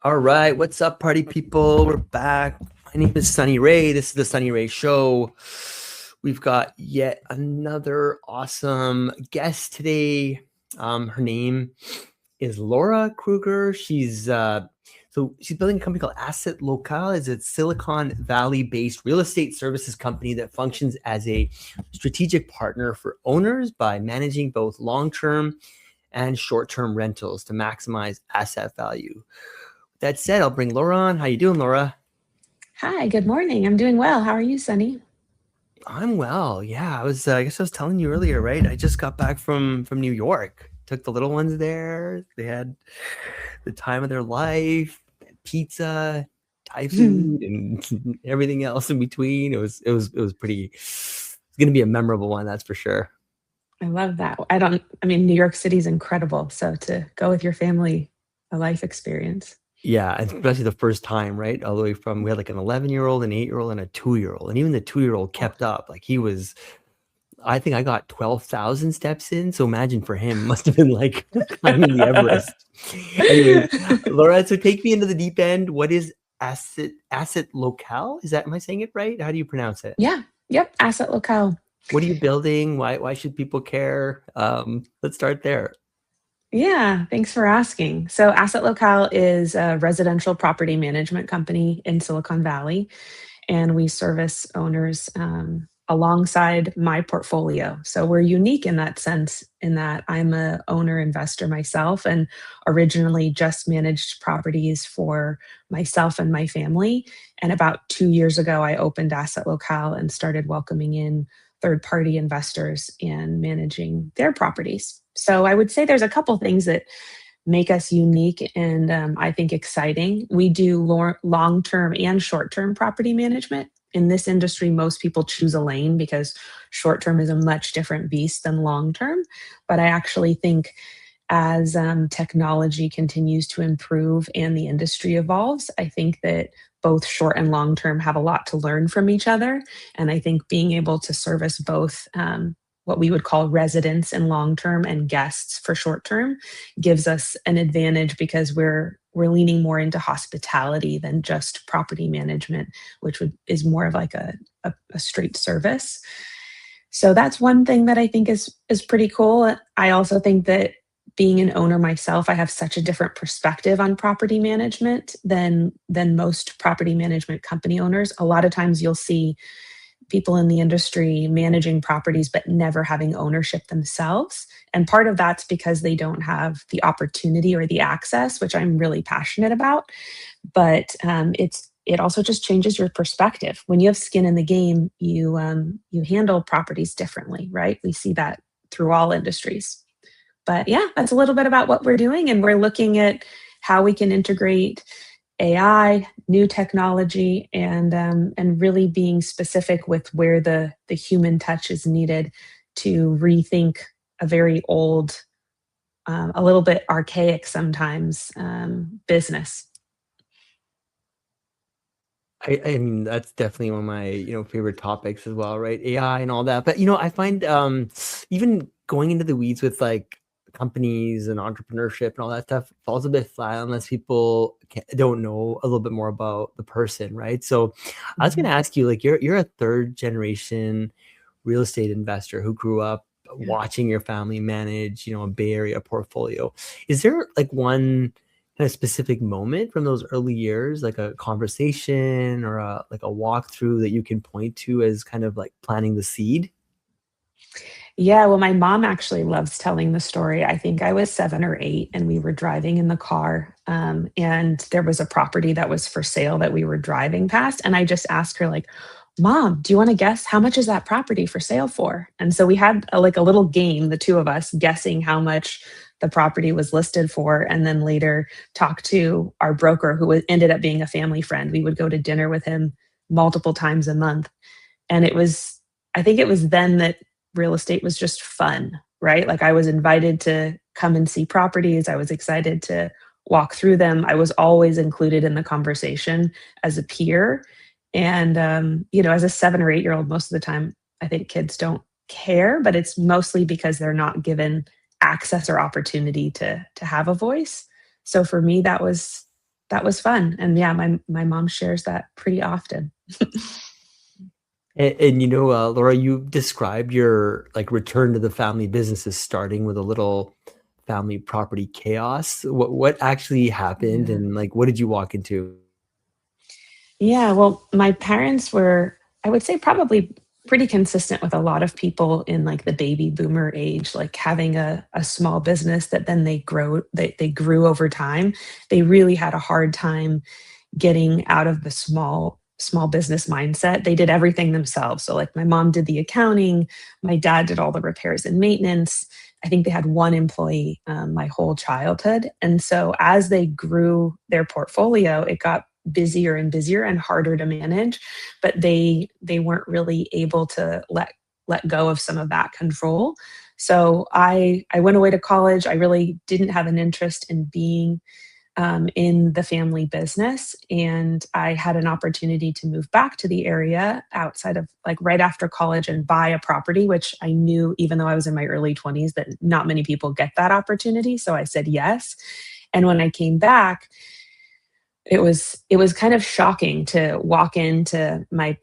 All right, what's up, party people? We're back. My name is Sunny Ray. This is the Sunny Ray Show. We've got yet another awesome guest today. Her name is Laura Kreuger. She's building a company called Asset Locale. It's a Silicon Valley-based real estate services company that functions as a strategic partner for owners by managing both long-term and short-term rentals to maximize asset value. That said, I'll bring Laura on. How you doing, Laura? Hi, good morning. I'm doing well. How are you, Sunny? I'm well. Yeah, I guess I was telling you earlier, right? I just got back from New York. Took the little ones there. They had the time of their life. Pizza, Thai food, and everything else in between. It was pretty. It's gonna be a memorable one, that's for sure. I love that. New York City's incredible. So to go with your family, a life experience. Yeah, and especially the first time, right? All the way from we had like an 11-year-old, an 8-year-old, and a 2-year-old, and even the 2-year-old Oh, kept up. Like he was I think I got 12,000 steps in. So imagine for him, must have been like climbing the Everest. Anyways, Laura, so take me into the deep end. What is Asset Locale? Am I saying it right? How do you pronounce it? yeah. Yep. Asset Locale. What are you building? Why should people care? Let's start there. Yeah. Thanks for asking. So Asset Locale is a residential property management company in Silicon Valley, and we service owners alongside my portfolio. So we're unique in that sense, in that I'm a owner investor myself, and originally just managed properties for myself and my family. And about 2 years ago, I opened Asset Locale and started welcoming in third party investors and managing their properties. So I would say there's a couple things that make us unique and I think exciting. We do long term and short term property management. In this industry, most people choose a lane because short term is a much different beast than long term. But I actually think as technology continues to improve and the industry evolves, I think that both short and long term have a lot to learn from each other. And I think being able to service both what we would call residents in long term and guests for short term gives us an advantage because we're leaning more into hospitality than just property management, which is more of like a straight service. So that's one thing that I think is pretty cool. I also think that being an owner myself, I have such a different perspective on property management than most property management company owners. A lot of times you'll see people in the industry managing properties but never having ownership themselves. And part of that's because they don't have the opportunity or the access, which I'm really passionate about. But it also just changes your perspective. When you have skin in the game, you handle properties differently, right? We see that through all industries. But yeah, that's a little bit about what we're doing, and we're looking at how we can integrate AI, new technology, and really being specific with where the human touch is needed to rethink a very old, a little bit archaic sometimes business. I mean, that's definitely one of my, favorite topics as well, right? AI and all that. But, I find even going into the weeds with like companies and entrepreneurship and all that stuff falls a bit flat unless people don't know a little bit more about the person, right? So I was going to Mhm. ask you, like, you're a third generation real estate investor who grew up Yeah. watching your family manage, a Bay Area portfolio. Is there like one kind of specific moment from those early years, like a conversation or a walkthrough that you can point to as kind of like planting the seed? Yeah, well, my mom actually loves telling the story. I think I was 7 or 8, and we were driving in the car, and there was a property that was for sale that we were driving past, and I just asked her, like, "Mom, do you want to guess how much is that property for sale for?" And so we had like a little game, the two of us guessing how much the property was listed for, and then later talk to our broker, who ended up being a family friend. We would go to dinner with him multiple times a month, and I think it was then that real estate was just fun, right? Like I was invited to come and see properties. I was excited to walk through them. I was always included in the conversation as a peer. And, as a 7 or 8 year old, most of the time, I think kids don't care, but it's mostly because they're not given access or opportunity to have a voice. So for me, that was that was fun. And yeah, my mom shares that pretty often. And you know, Laura, you described your like return to the family business as starting with a little family property chaos. What actually happened, Yeah. and like what did you walk into? Yeah, well, my parents were, I would say, probably pretty consistent with a lot of people in like the baby boomer age, like having a small business that then they grew over time. They really had a hard time getting out of the small business mindset. They did everything themselves. So like my mom did the accounting, my dad did all the repairs and maintenance. I think they had one employee my whole childhood. And so as they grew their portfolio, it got busier and busier and harder to manage, but they weren't really able to let go of some of that control. So I went away to college. I really didn't have an interest in being in the family business. And I had an opportunity to move back to the area outside of like right after college and buy a property, which I knew, even though I was in my early 20s, that not many people get that opportunity. So I said yes. And when I came back, it was kind of shocking to walk into my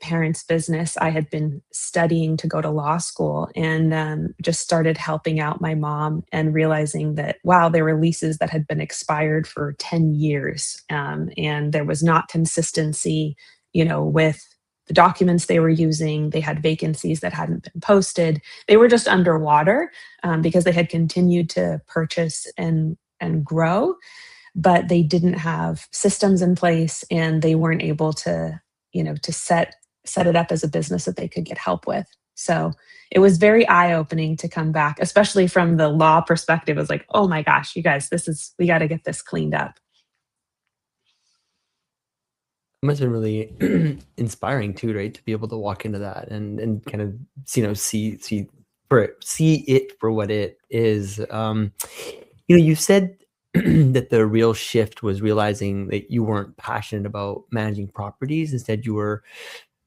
parents' business. I had been studying to go to law school and just started helping out my mom and realizing that, wow, there were leases that had been expired for 10 years. And there was not consistency, with the documents they were using. They had vacancies that hadn't been posted. They were just underwater because they had continued to purchase and grow, but they didn't have systems in place and they weren't able to, to set it up as a business that they could get help with. So it was very eye-opening to come back, especially from the law perspective. It was like, oh my gosh, you guys, we got to get this cleaned up. It must have been really inspiring too, right? To be able to walk into that and kind of see it for what it is. You said that the real shift was realizing that you weren't passionate about managing properties. Instead, you were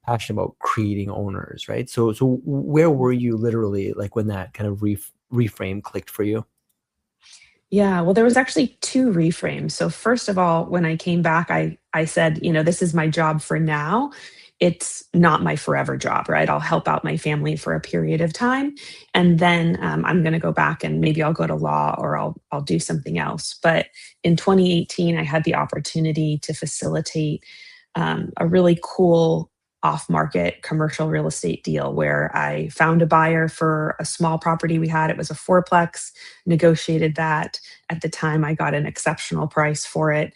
passionate about creating owners, right? So where were you literally like when that kind of reframe clicked for you? Yeah, well, there was actually two reframes. So first of all, when I came back, I said, this is my job for now. It's not my forever job, right? I'll help out my family for a period of time, and then I'm going to go back and maybe I'll go to law or I'll do something else. But in 2018, I had the opportunity to facilitate a really cool off-market commercial real estate deal where I found a buyer for a small property we had. It was a fourplex, negotiated that. At the time, I got an exceptional price for it,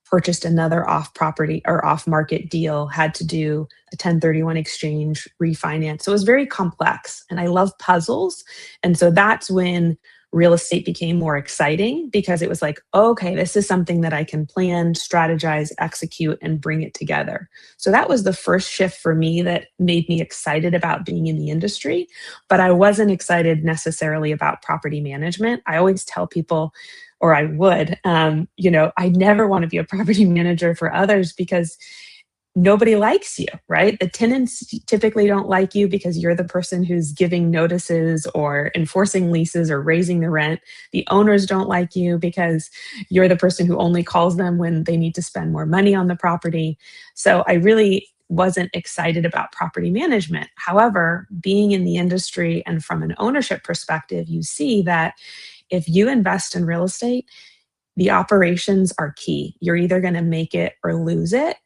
purchased another off property or off market deal, had to do a 1031 exchange, refinance. So it was very complex. And I love puzzles. And so that's when real estate became more exciting because it was like, okay, this is something that I can plan, strategize, execute, and bring it together. So that was the first shift for me that made me excited about being in the industry. But I wasn't excited necessarily about property management. I always tell people, or I would, I never want to be a property manager for others because nobody likes you, right? The tenants typically don't like you because you're the person who's giving notices or enforcing leases or raising the rent. The owners don't like you because you're the person who only calls them when they need to spend more money on the property. So I really wasn't excited about property management. However, being in the industry and from an ownership perspective, you see that if you invest in real estate, the operations are key. You're either going to make it or lose it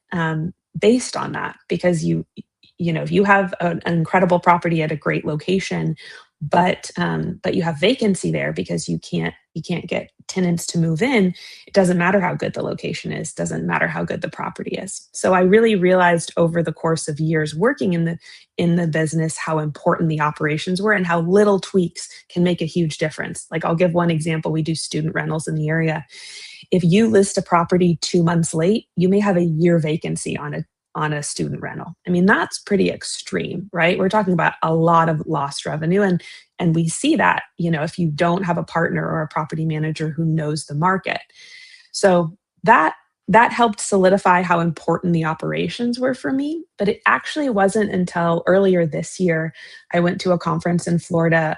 based on that because if you have an incredible property at a great location, but you have vacancy there because you can't get tenants to move in. It doesn't matter how good the location is. Doesn't matter how good the property is. So I really realized over the course of years working in the business how important the operations were and how little tweaks can make a huge difference. Like I'll give one example. We do student rentals in the area. If you list a property 2 months late, you may have a year vacancy on a student rental. I mean, that's pretty extreme, right? We're talking about a lot of lost revenue. And we see that, if you don't have a partner or a property manager who knows the market. So that that helped solidify how important the operations were for me. But it actually wasn't until earlier this year I went to a conference in Florida.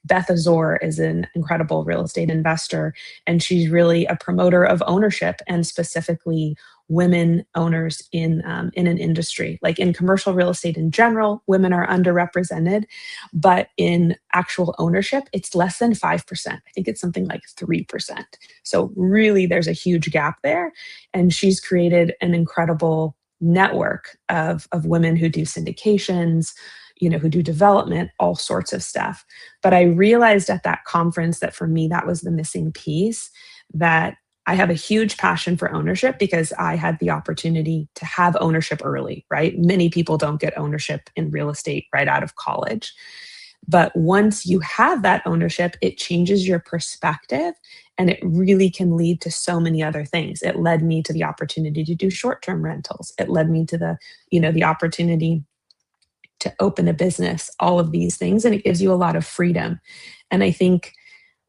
Beth Azor is an incredible real estate investor, and she's really a promoter of ownership and specifically women owners in an industry. Like in commercial real estate in general, women are underrepresented, but in actual ownership, it's less than 5%. I think it's something like 3%. So really, there's a huge gap there, and she's created an incredible network of women who do syndications, who do development, all sorts of stuff. But I realized at that conference that for me, that was the missing piece, that I have a huge passion for ownership because I had the opportunity to have ownership early, right? Many people don't get ownership in real estate right out of college. But once you have that ownership, it changes your perspective, and it really can lead to so many other things. It led me to the opportunity to do short-term rentals. It led me to the opportunity to open a business, all of these things, and it gives you a lot of freedom. And I think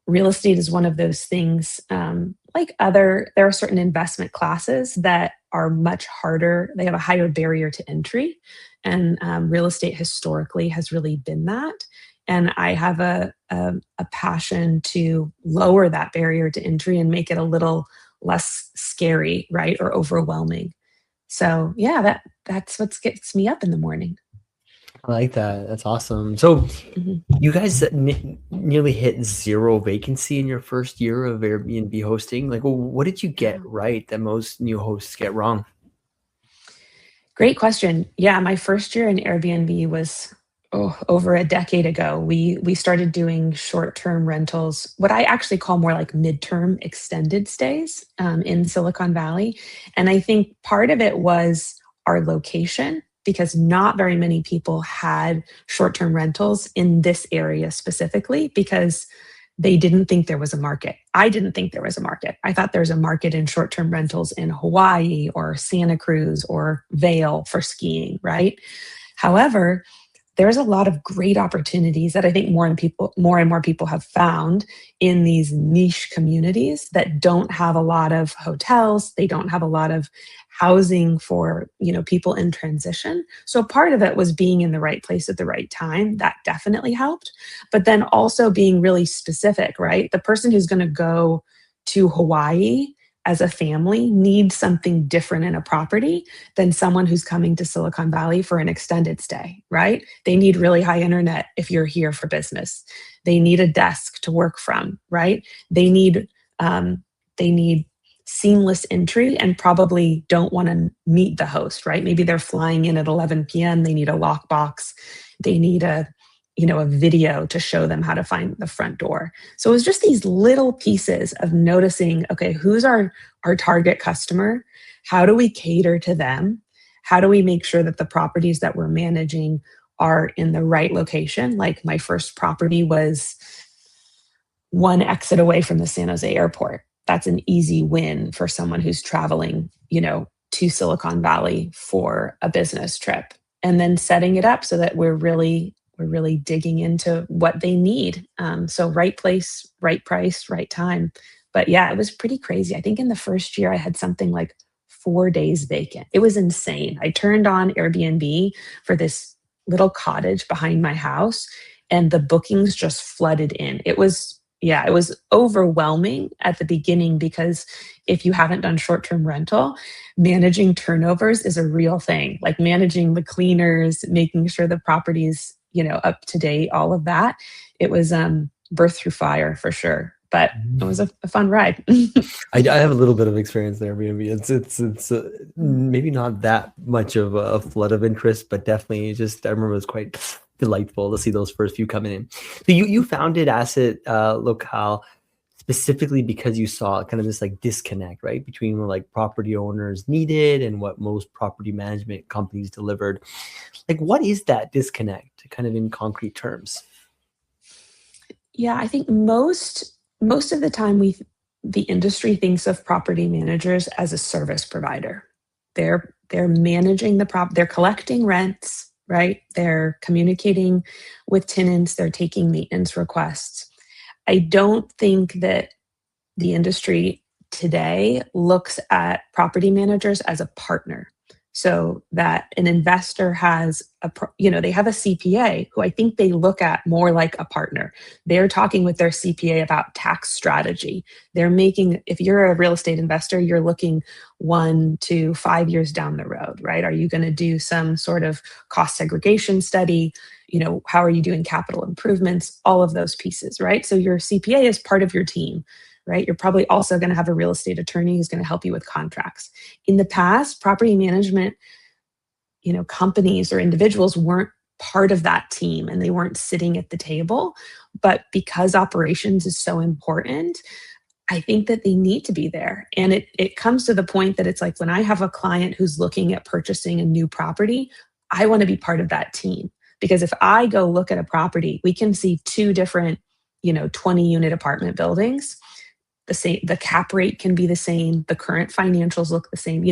real estate is one of those things, there are certain investment classes that are much harder. They have a higher barrier to entry. And real estate historically has really been that. And I have a passion to lower that barrier to entry and make it a little less scary, right? Or overwhelming. So yeah, that's what gets me up in the morning. I like that. That's awesome. So Mhm. you guys nearly hit zero vacancy in your first year of Airbnb hosting. Like, what did you get right that most new hosts get wrong? Great question. Yeah, my first year in Airbnb was over a decade ago. We started doing short-term rentals, what I actually call more like midterm extended stays in Silicon Valley. And I think part of it was our location because not very many people had short-term rentals in this area specifically because they didn't think there was a market. I didn't think there was a market. I thought there's a market in short term rentals in Hawaii or Santa Cruz or Vail for skiing, right? However, there's a lot of great opportunities that I think more and more people have found in these niche communities that don't have a lot of hotels. They don't have a lot of housing for, people in transition. So part of it was being in the right place at the right time. That definitely helped. But then also being really specific, right? The person who's going to go to Hawaii as a family needs something different in a property than someone who's coming to Silicon Valley for an extended stay, right? They need really high internet if you're here for business. They need a desk to work from, right? They need seamless entry and probably don't want to meet the host, right? Maybe they're flying in at 11 p.m. They need a lockbox. They need a video to show them how to find the front door. So it was just these little pieces of noticing, okay, who's our target customer? How do we cater to them? How do we make sure that the properties that we're managing are in the right location? Like my first property was one exit away from the San Jose airport. That's an easy win for someone who's traveling, to Silicon Valley for a business trip. And then setting it up so that we're really digging into what they need. So right place, right price, right time. But yeah, it was pretty crazy. I think in the first year I had something like 4 days vacant. It was insane. I turned on Airbnb for this little cottage behind my house and the bookings just flooded in. It was overwhelming at the beginning because if you haven't done short-term rental, managing turnovers is a real thing. Like managing the cleaners, making sure the property's, up to date, all of that. It was birth through fire for sure. But it was a fun ride. I have a little bit of experience there, Airbnb. It's maybe not that much of a flood of interest, but definitely just I remember it was quite delightful to see those first few coming in. So you founded Asset Locale specifically because you saw kind of this like disconnect, right, between what like property owners needed and what most property management companies delivered. Like, what is that disconnect, kind of in concrete terms? Yeah, I think most of the time the industry thinks of property managers as a service provider. They're managing they're collecting rents, right? They're communicating with tenants, they're taking maintenance requests. I don't think that the industry today looks at property managers as a partner. So that an investor has they have a CPA who I think they look at more like a partner. They're talking with their CPA about tax strategy. If you're a real estate investor, you're looking 1 to 5 years down the road, right? Are you going to do some sort of cost segregation study? How are you doing capital improvements? All of those pieces, right? So your CPA is part of your team, right? You're probably also going to have a real estate attorney who's going to help you with contracts. In the past, property management, companies or individuals weren't part of that team and they weren't sitting at the table. But because operations is so important, I think that they need to be there. And it comes to the point that it's like when I have a client who's looking at purchasing a new property, I want to be part of that team. Because if I go look at a property, we can see two different, 20 unit apartment buildings. The cap rate can be the same. The current financials look the same.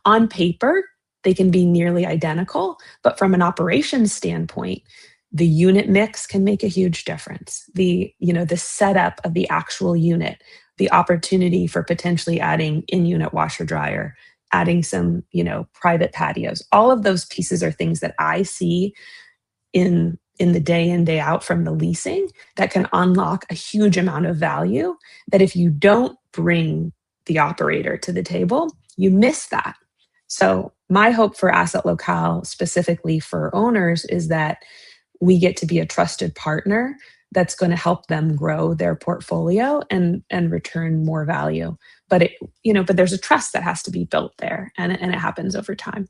On paper, they can be nearly identical, but from an operations standpoint, the unit mix can make a huge difference. The setup of the actual unit, the opportunity for potentially adding in-unit washer dryer, adding some, private patios. All of those pieces are things that I see in the day in, day out from the leasing that can unlock a huge amount of value that if you don't bring the operator to the table, you miss that. So my hope for Asset Locale, specifically for owners, is that we get to be a trusted partner that's going to help them grow their portfolio and return more value. But but there's a trust that has to be built there, and it happens over time.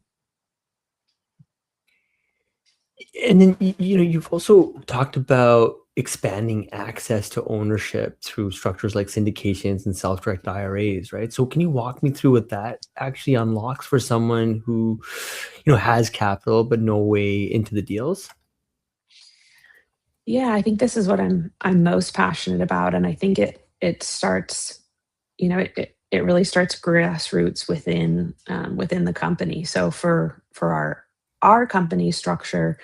And then you've also talked about expanding access to ownership through structures like syndications and self-directed IRAs, right? So can you walk me through what that actually unlocks for someone who has capital but no way into the deals? Yeah, I think this is what I'm most passionate about, and I think it starts, it really starts grassroots within the company. So for our company structure,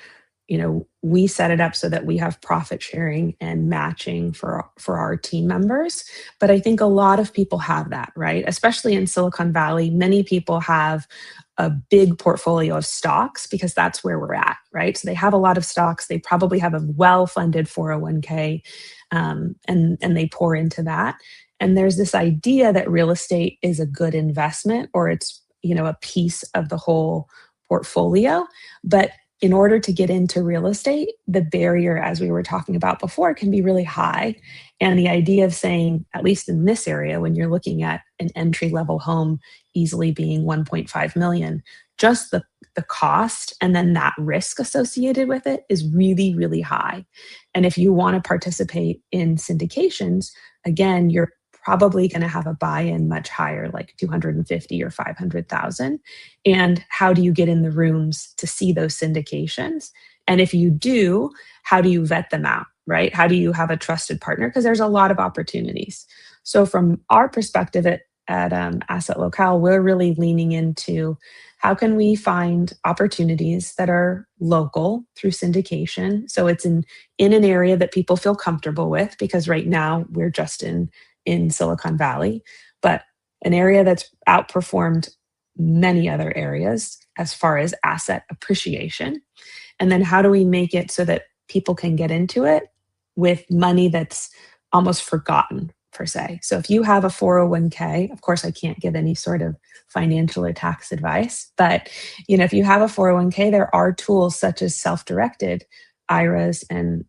we set it up so that we have profit sharing and matching for our team members. But I think a lot of people have that, right? Especially in Silicon Valley, many people have a big portfolio of stocks because that's where we're at, right? So they have a lot of stocks. They probably have a well-funded 401k, and they pour into that. And there's this idea that real estate is a good investment, or it's a piece of the whole portfolio. But in order to get into real estate, the barrier, as we were talking about before, can be really high. And the idea of saying, at least in this area, when you're looking at an entry-level home easily being 1.5 million, just the cost and then that risk associated with it is really, really high. And if you want to participate in syndications, again, you're probably going to have a buy-in much higher, like 250 or 500,000. And how do you get in the rooms to see those syndications? And if you do, how do you vet them out, right? How do you have a trusted partner? Because there's a lot of opportunities. So from our perspective at Asset Locale, we're really leaning into how can we find opportunities that are local through syndication. So it's in an area that people feel comfortable with, because right now we're just in Silicon Valley, but an area that's outperformed many other areas as far as asset appreciation. And then how do we make it so that people can get into it with money that's almost forgotten, per se? So if you have a 401k, of course, I can't give any sort of financial or tax advice, but if you have a 401k, there are tools such as self-directed IRAs and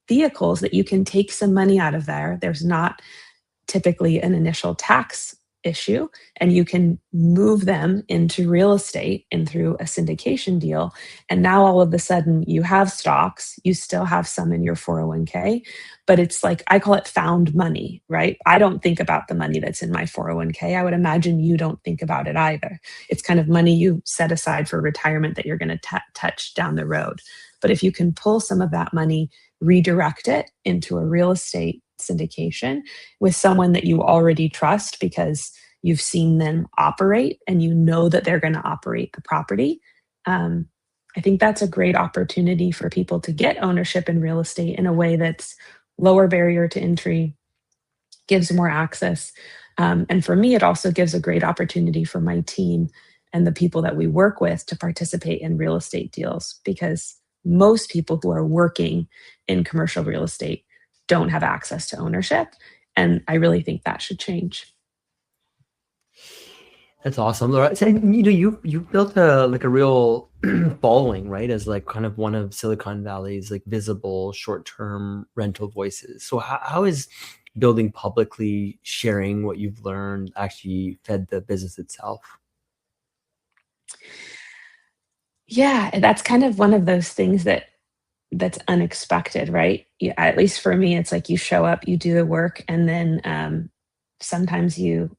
vehicles that you can take some money out of there. There's not typically an initial tax issue, and you can move them into real estate and through a syndication deal. And now all of a sudden you have stocks, you still have some in your 401k, but it's like, I call it found money, right? I don't think about the money that's in my 401k. I would imagine you don't think about it either. It's kind of money you set aside for retirement that you're going to touch down the road. But if you can pull some of that money, redirect it into a real estate syndication with someone that you already trust because you've seen them operate and you know that they're going to operate the property. I think that's a great opportunity for people to get ownership in real estate in a way that's lower barrier to entry, gives more access, And for me, it also gives a great opportunity for my team and the people that we work with to participate in real estate deals, because most people who are working in commercial real estate don't have access to ownership. And I really think that should change. That's awesome, Laura. So, you built a real following, right? As like kind of one of Silicon Valley's like visible short-term rental voices. So how is building publicly, sharing what you've learned actually fed the business itself? Yeah, that's kind of one of those things that's unexpected, right? Yeah, at least for me, it's like you show up, you do the work, and then sometimes you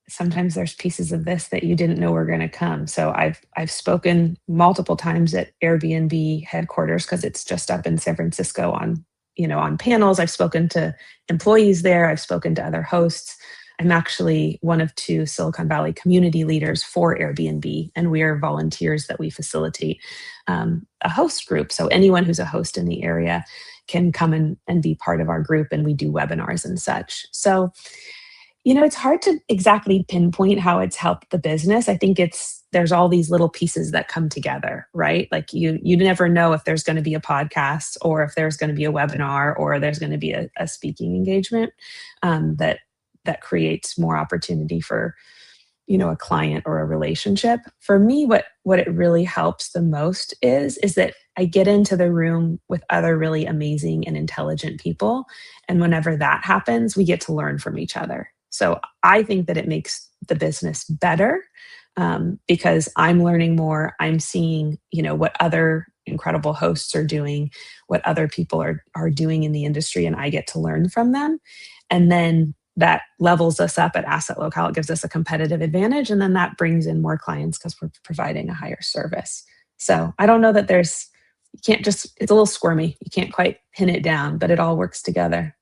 sometimes there's pieces of this that you didn't know were going to come. So I've spoken multiple times at Airbnb headquarters because it's just up in San Francisco on on panels. I've spoken to employees there. I've spoken to other hosts. I'm actually one of two Silicon Valley community leaders for Airbnb, and we are volunteers that we facilitate a host group. So anyone who's a host in the area can come and be part of our group, and we do webinars and such. So it's hard to exactly pinpoint how it's helped the business. I think there's all these little pieces that come together, right? Like you never know if there's going to be a podcast or if there's going to be a webinar or there's going to be a speaking engagement that creates more opportunity for a client or a relationship. For me, what it really helps the most is that I get into the room with other really amazing and intelligent people, and whenever that happens, we get to learn from each other. So I think that it makes the business better, because I'm learning more. I'm seeing what other incredible hosts are doing, what other people are doing in the industry, and I get to learn from them. And then that levels us up at Asset Locale. It gives us a competitive advantage. And then that brings in more clients because we're providing a higher service. So I don't know that you can't just, it's a little squirmy. You can't quite pin it down, but it all works together.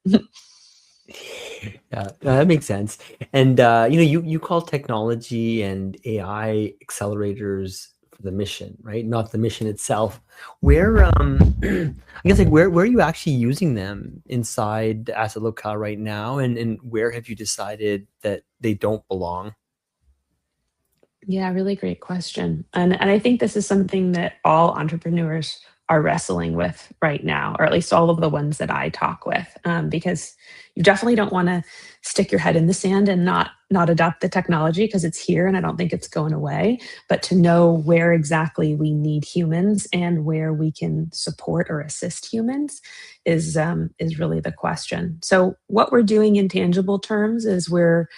Yeah, that makes sense. And you call technology and AI accelerators for the mission, right? Not the mission itself. Where I guess like where are you actually using them inside Asset Locale right now, and where have you decided that they don't belong? Yeah, really great question. And I think this is something that all entrepreneurs are wrestling with right now, or at least all of the ones that I talk with, because you definitely don't want to stick your head in the sand and not adopt the technology because it's here and I don't think it's going away. But to know where exactly we need humans and where we can support or assist humans is really the question. So what we're doing in tangible terms is we're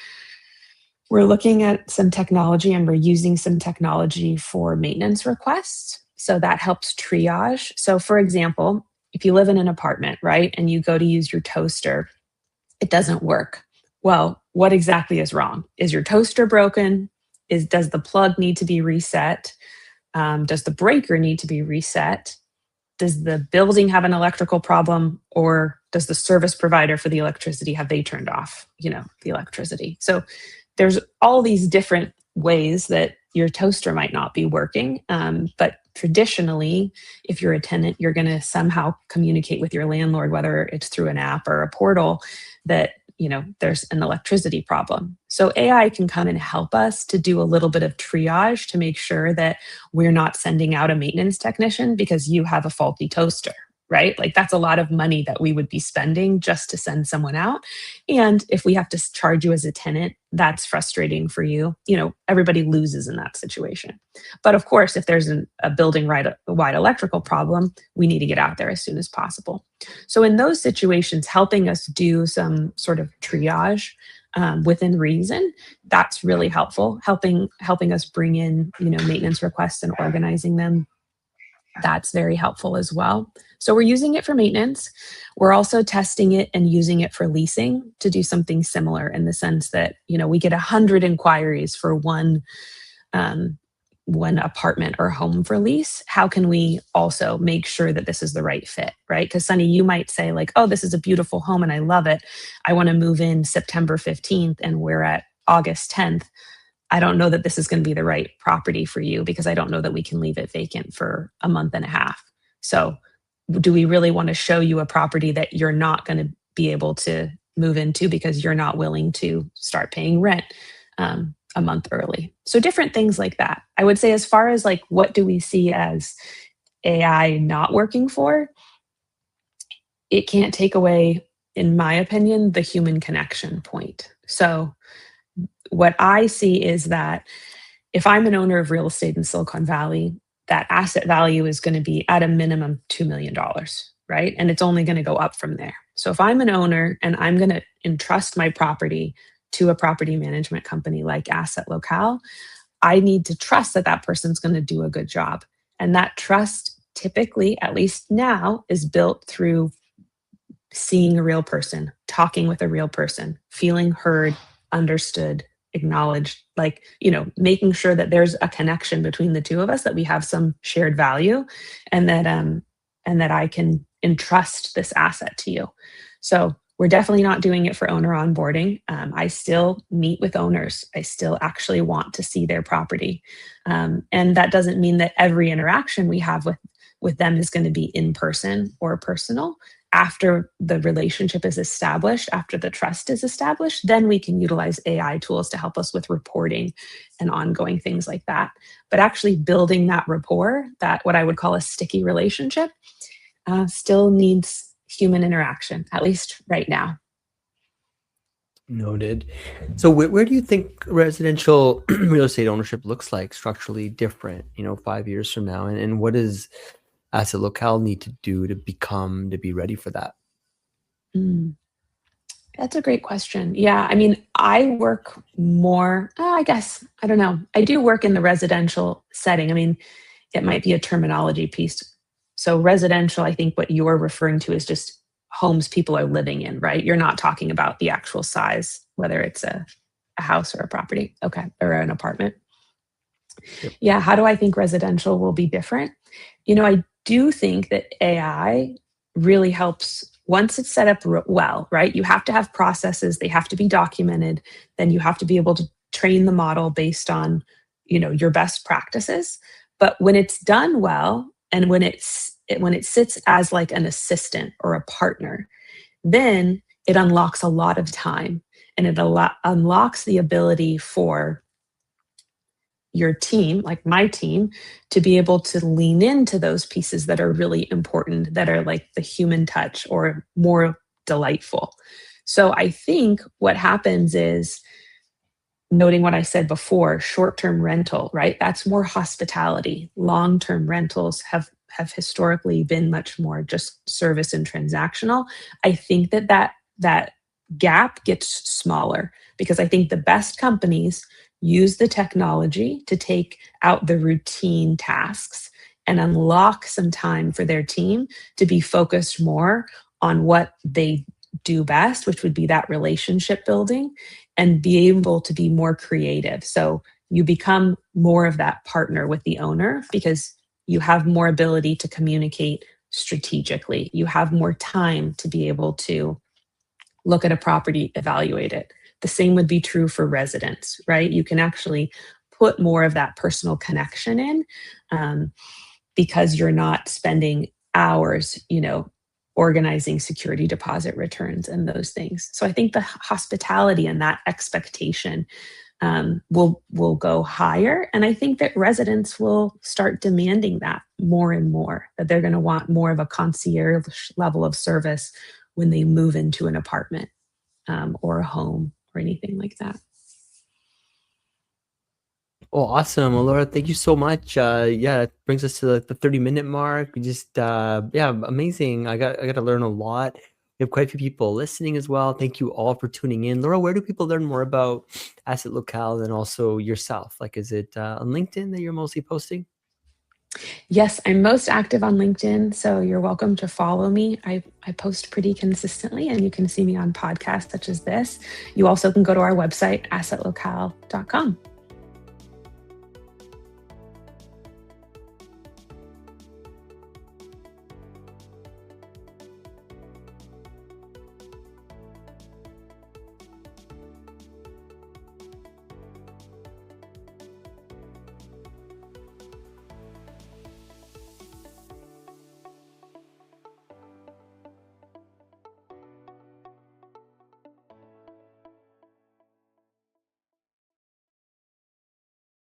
looking at some technology and we're using some technology for maintenance requests. So that helps triage. So, for example, if you live in an apartment, right, and you go to use your toaster, it doesn't work. Well, what exactly is wrong? Is your toaster broken? Does the plug need to be reset? Does the breaker need to be reset? Does the building have an electrical problem, or does the service provider for the electricity have they turned off, the electricity? So there's all these different ways that your toaster might not be working. But traditionally, if you're a tenant, you're going to somehow communicate with your landlord, whether it's through an app or a portal, that there's an electricity problem. So AI can come and help us to do a little bit of triage to make sure that we're not sending out a maintenance technician because you have a faulty toaster, right? Like that's a lot of money that we would be spending just to send someone out. And if we have to charge you as a tenant, that's frustrating for you. Everybody loses in that situation. But of course, if there's a building-wide electrical problem, we need to get out there as soon as possible. So in those situations, helping us do some sort of triage within reason, that's really helpful. Helping us bring in maintenance requests and organizing them, that's very helpful as well. So we're using it for maintenance. We're also testing it and using it for leasing to do something similar in the sense that, we get 100 inquiries for one apartment or home for lease. How can we also make sure that this is the right fit, right? Because Sunny, you might say like, oh, this is a beautiful home and I love it. I want to move in September 15th and we're at August 10th. I don't know that this is going to be the right property for you because I don't know that we can leave it vacant for a month and a half. So do we really want to show you a property that you're not going to be able to move into because you're not willing to start paying rent a month early. So different things like that. I would say as far as like what do we see as AI not working for, it can't take away, in my opinion, the human connection point. So what I see is that if I'm an owner of real estate in Silicon Valley, that asset value is going to be at a minimum $2 million, right? And it's only going to go up from there. So if I'm an owner and I'm going to entrust my property to a property management company like Asset Locale, I need to trust that that person's going to do a good job. And that trust typically, at least now, is built through seeing a real person, talking with a real person, feeling heard, understood, acknowledged, like, making sure that there's a connection between the two of us, that we have some shared value, and that I can entrust this asset to you. So we're definitely not doing it for owner onboarding. I still meet with owners. I still actually want to see their property. And that doesn't mean that every interaction we have with them is going to be in person or personal. After the relationship is established, after the trust is established, then we can utilize AI tools to help us with reporting and ongoing things like that. But actually building that rapport, that what I would call a sticky relationship, still needs human interaction, at least right now. Noted. So where do you think residential real estate ownership looks like structurally different, 5 years from now? And what does Asset Locale need to do to be ready for that? Mm, that's a great question. Yeah, I mean, I work more, I guess, I don't know. I do work in the residential setting. I mean, it might be a terminology piece. So residential, I think what you're referring to is just homes people are living in, right? You're not talking about the actual size, whether it's a house or a property, okay, or an apartment. Yep. Yeah, how do I think residential will be different? I do think that AI really helps once it's set up well, right? You have to have processes, they have to be documented, then you have to be able to train the model based on, your best practices. But when it's done well, and when it sits as like an assistant or a partner, then it unlocks a lot of time, and it unlocks the ability for your team, like my team, to be able to lean into those pieces that are really important, that are like the human touch or more delightful. So I think what happens is, noting what I said before, short-term rental, right? That's more hospitality. Long-term rentals have historically been much more just service and transactional. I think that gap gets smaller because I think the best companies use the technology to take out the routine tasks and unlock some time for their team to be focused more on what they do best, which would be that relationship building, and be able to be more creative. So you become more of that partner with the owner because you have more ability to communicate strategically. You have more time to be able to look at a property, evaluate it. The same would be true for residents, right? You can actually put more of that personal connection in because you're not spending hours, organizing security deposit returns and those things. So I think the hospitality and that expectation will go higher. And I think that residents will start demanding that more and more, that they're going to want more of a concierge level of service when they move into an apartment or a home or anything like that. Oh, awesome. Well, Laura, thank you so much. Yeah, it brings us to the 30-minute mark. We just, yeah, amazing. I got to learn a lot. We have quite a few people listening as well. Thank you all for tuning in. Laura, where do people learn more about Asset Locale and also yourself? Like, is it on LinkedIn that you're mostly posting? Yes, I'm most active on LinkedIn, so you're welcome to follow me. I post pretty consistently, and you can see me on podcasts such as this. You also can go to our website, assetlocale.com.